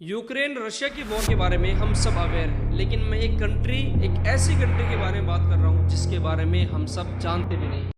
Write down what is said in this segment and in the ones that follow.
Ukraine Russia की war के बारे में हम सब अवेयर हैं, लेकिन मैं एक ऐसी कंट्री के बारे में बात कर रहा हूँ जिसके बारे में हम सब जानते भी नहीं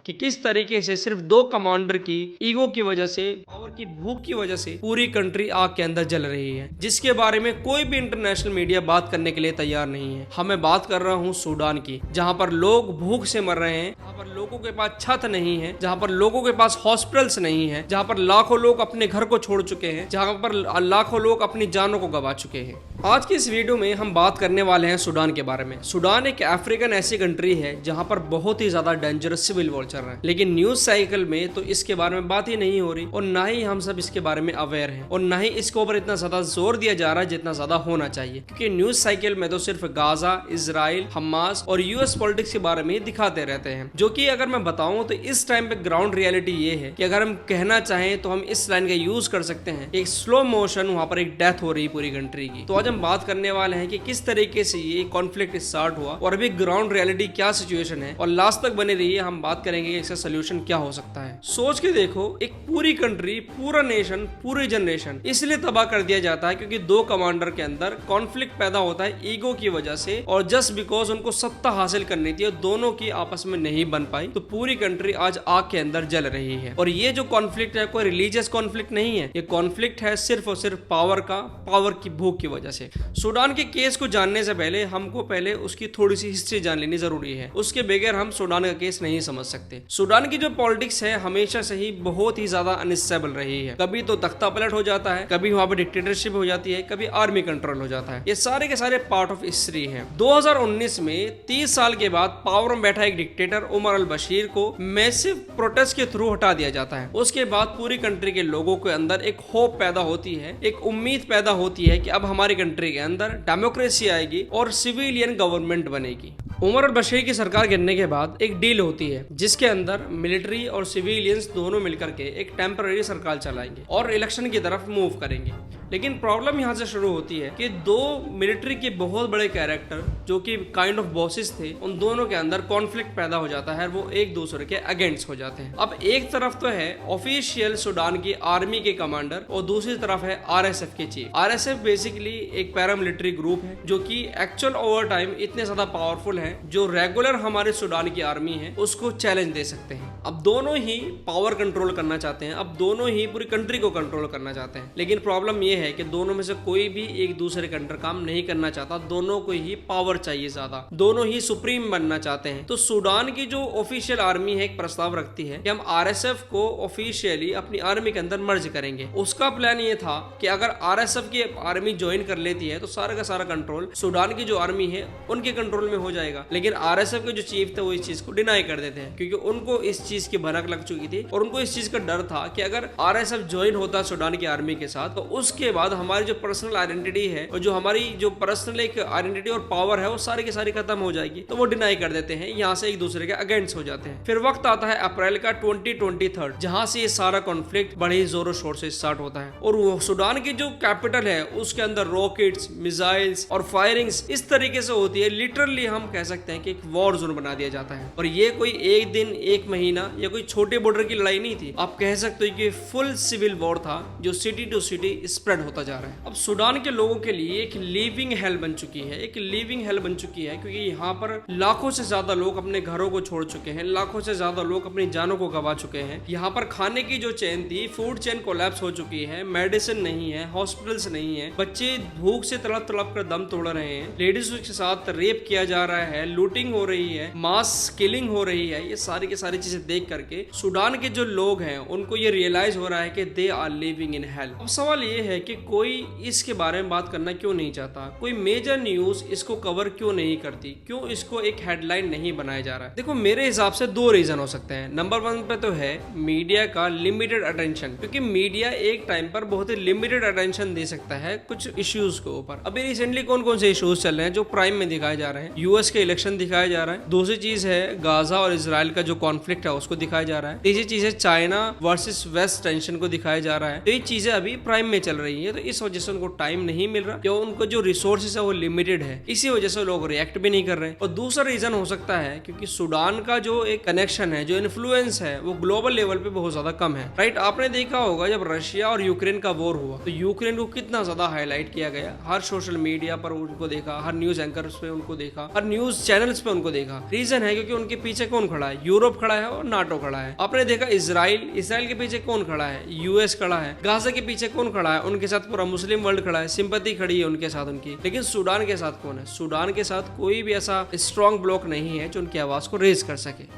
कि किस तरीके से सिर्फ दो कमांडर की ईगो की वजह से, पावर की भूख की वजह से पूरी कंट्री आग के अंदर जल रही है, जिसके बारे में कोई भी इंटरनेशनल मीडिया बात करने के लिए तैयार नहीं है। मैं बात कर रहा हूँ सूडान की, जहाँ पर लोग भूख से मर रहे हैं, जहाँ पर लोगों के पास छत नहीं है, जहाँ पर लोगों के पास हॉस्पिटल्स नहीं है, जहाँ पर लाखों लोग अपने घर को छोड़ चुके हैं, जहाँ पर लाखों लोग अपनी जानों को गंवा चुके हैं। आज की इस वीडियो में हम बात करने वाले हैं सूडान के बारे में। सूडान एक अफ्रीकन ऐसी कंट्री है जहाँ पर बहुत ही ज्यादा डेंजरस सिविल वॉर चल रहा है, लेकिन न्यूज साइकिल में तो इसके बारे में बात ही नहीं हो रही, और ना ही हम सब इसके बारे में अवेयर हैं, और ना ही इसके ऊपर इतना ज्यादा जोर दिया जा रहा है जितना ज्यादा होना चाहिए, क्योंकि न्यूज साइकिल में तो सिर्फ गाजा, इजराइल, हमास और यूएस पॉलिटिक्स के बारे में दिखाते रहते हैं। जो कि अगर मैं बताऊं तो इस टाइम पे ग्राउंड रियलिटी ये है कि अगर हम कहना चाहें तो हम इस लाइन का यूज कर सकते हैं, एक स्लो मोशन वहां पर एक डेथ हो रही है पूरी कंट्री की। तो आज हम बात करने वाले हैं कि किस तरीके से ये कॉन्फ्लिक्ट स्टार्ट हुआ और अभी ग्राउंड रियलिटी क्या सिचुएशन है, और लास्ट तक बने रहिए, हम बात करेंगे इसका सोल्यूशन क्या हो सकता है। सोच के देखो, एक पूरी कंट्री, पूरा नेशन, पूरी जनरेशन इसलिए तबाह कर दिया जाता है क्योंकि दो कमांडर के अंदर कॉन्फ्लिक्ट पैदा होता है ईगो की वजह से, और जस्ट बिकॉज उनको सत्ता हासिल करनी थी और दोनों की आपस में नहीं बन पाई, तो पूरी कंट्री आज आग के अंदर जल रही है। और ये जो कॉन्फ्लिक्ट है कोई रिलीजियस कॉन्फ्लिक्ट नहीं है, ये कॉन्फ्लिक्ट है सिर्फ और सिर्फ पावर की भूख की वजह से। सूडान के केस को जानने से पहले हमको पहले उसकी थोड़ी सी हिस्ट्री जान लेनी जरूरी है, उसके बगैर हम सूडान का केस नहीं समझ सकते। सूडान की जो पॉलिटिक्स है हमेशा से ही बहुत ही ज्यादा अनस्टेबल रही है। कभी तो तख्ता पलट हो जाता है, कभी वहां पर डिक्टेटरशिप हो जाती है, कभी आर्मी कंट्रोल हो जाता है। ये सारे के सारे पार्ट ऑफ हिस्ट्री है। 2019 में 30 साल के बाद पावर में बैठा एक डिक्टेटर उमर अल बशीर को मैसिव प्रोटेस्ट के थ्रू हटा दिया जाता है। उसके बाद पूरी कंट्री के लोगों के अंदर एक होप पैदा होती है, एक उम्मीद पैदा होती है कि अब हमारी कंट्री के अंदर डेमोक्रेसी आएगी और सिविलियन गवर्नमेंट बनेगी। उमर अल बशीर की सरकार गिरने के बाद एक डील होती है जिसके अंदर मिलिट्री और सिविलियंस दोनों मिलकर के एक टेम्पररी सरकार चलाएंगे और इलेक्शन की तरफ मूव करेंगे। लेकिन प्रॉब्लम यहाँ से शुरू होती है कि दो मिलिट्री के बहुत बड़े कैरेक्टर जो कि काइंड ऑफ बॉसेस थे, उन दोनों के अंदर कॉन्फ्लिक्ट पैदा हो जाता है, वो एक दूसरे के अगेंस्ट हो जाते हैं। अब एक तरफ तो है ऑफिशियल सूडान की आर्मी के कमांडर और दूसरी तरफ है आरएसएफ के चीफ। आरएसएफ बेसिकली एक पैरामिलिट्री ग्रुप है जो कि एक्चुअल ओवर टाइम इतने ज्यादा पावरफुल है जो रेगुलर हमारे सूडान की आर्मी है उसको चैलेंज दे सकते हैं। अब दोनों ही पावर कंट्रोल करना चाहते हैं, अब दोनों ही पूरी कंट्री को कंट्रोल करना चाहते हैं, लेकिन प्रॉब्लम ये है कि दोनों में से कोई भी एक दूसरे के अंडर काम नहीं करना चाहता, दोनों को ही पावर चाहिए ज्यादा, दोनों ही सुप्रीम बनना चाहते हैं। तो सूडान की जो ऑफिशियल आर्मी है एक प्रस्ताव रखती है कि हम आरएसएफ को ऑफिशियली अपनी आर्मी के अंदर मर्ज करेंगे। उसका प्लान ये था कि अगर आरएसएफ की आर्मी ज्वाइन कर लेती है तो सारा का सारा कंट्रोल सूडान की जो आर्मी है उनके कंट्रोल में हो जाएगा। लेकिन आरएसएफ के जो चीफ थे वो इस चीज को डिनाई कर देते हैं क्योंकि उनको इस चीज की भनक लग चुकी थी और उनको इस चीज का डर था कि अगर आरएसएफ ज्वाइन होता सूडान की आर्मी के साथ तो उसके बाद हमारी जो पर्सनल आइडेंटिटी है और जो हमारी जो पर्सनल एक आइडेंटिटी और पावर है वो सारी की सारी खत्म हो जाएगी। तो वो डिनाई कर देते हैं, यहाँ से एक दूसरे के अगेंस्ट हो जाते हैं। फिर वक्त आता है अप्रैल का 2023 जहाँ से ये सारा कॉन्फ्लिक्ट बड़े जोरों शोर से स्टार्ट होता है, और वो सूडान की जो कैपिटल है उसके अंदर रॉकेट्स, मिसाइल्स और फायरिंग्स इस तरीके से होती है, लिटरली हम कह सकते हैं कि एक वॉर जोन बना दिया जाता है। और ये कोई एक दिन, एक महीना या कोई छोटे बॉर्डर की लड़ाई नहीं थी, आप कह सकते हो कि फुल सिविल वॉर था जो सिटी टू सिटी स्प्रेड होता जा रहा है। अब सूडान के लोगों के लिए एक लिविंग हेल बन चुकी है, एक लिविंग हेल बन चुकी है, क्योंकि यहाँ पर लाखों से ज्यादा लोग अपने घरों को छोड़ चुके हैं, लाखों से ज्यादा लोग अपनी जानों को गंवा चुके हैं। यहाँ पर खाने की जो चेन थी, फूड चेन कोलैप्स हो चुकी है, मेडिसिन नहीं है, हॉस्पिटल्स नहीं है, बच्चे भूख से तड़प तड़प कर दम तोड़ रहे हैं, लेडीज के साथ रेप किया जा रहा है, लूटिंग हो रही है, मास किलिंग हो रही है। ये सारी की सारी चीजें देख करके सूडान के जो लोग हैं उनको ये रियलाइज हो रहा है कि they are living in hell. अब सवाल ये है कि कोई इसके बारे में बात करना क्यों नहीं चाहता, कोई मेजर न्यूज इसको कवर क्यों नहीं करती, क्यों इसको एक हेडलाइन नहीं बनाया जा रहा है। देखो मेरे हिसाब से दो रीजन हो सकते हैं। नंबर 1 पे तो है मीडिया का लिमिटेड अटेंशन, क्योंकि मीडिया एक टाइम पर बहुत ही लिमिटेड अटेंशन दे सकता है कुछ इश्यूज के ऊपर। अभी रिसेंटली कौन कौन से इश्यूज चल रहे हैं जो प्राइम में दिखाए जा रहे हैं? यूएस के इलेक्शन दिखाया जा रहा है, दूसरी चीज है गाजा और इजराइल का जो कॉन्फ्लिक्ट है उसको दिखाया जा रहा है, तीसरी चीज है चाइना वर्सेस वेस्ट टेंशन को दिखाया जा रहा है। तो ये चीजें अभी प्राइम में चल रही रही है, तो इस वजह से उनको टाइम नहीं मिल रहा, या उनको जो रिसोर्सेस है वो लिमिटेड है, इसी वजह से लोग रिएक्ट भी नहीं कर रहे। और दूसरा रीजन हो सकता है क्योंकि सूडान का जो एक कनेक्शन है, जो इन्फ्लुएंस है, वो ग्लोबल लेवल पे बहुत ज्यादा कम है। राइट, आपने देखा होगा जब रशिया और यूक्रेन का वॉर हुआ तो यूक्रेन को कितना ज्यादा हाईलाइट किया गया, हर सोशल मीडिया पर उनको देखा, हर न्यूज एंकर्स पे उनको देखा, हर न्यूज चैनल्स पे उनको देखा। रीजन है क्योंकि उनके पीछे कौन खड़ा है, यूरोप खड़ा है और नाटो खड़ा है। आपने देखा इसराइल के पीछे कौन खड़ा है, यूएस खड़ा है। गाजा के पीछे कौन खड़ा है, उनके साथ पूरा मुस्लिम वर्ल्ड खड़ा है, सिंपैथी खड़ी है उनके साथ उनकी। लेकिन सूडान के साथ कौन है, सूडान के साथ कोई भी ऐसा स्ट्रॉन्ग ब्लॉक नहीं है जो उनकी आवाज को रेज कर सके।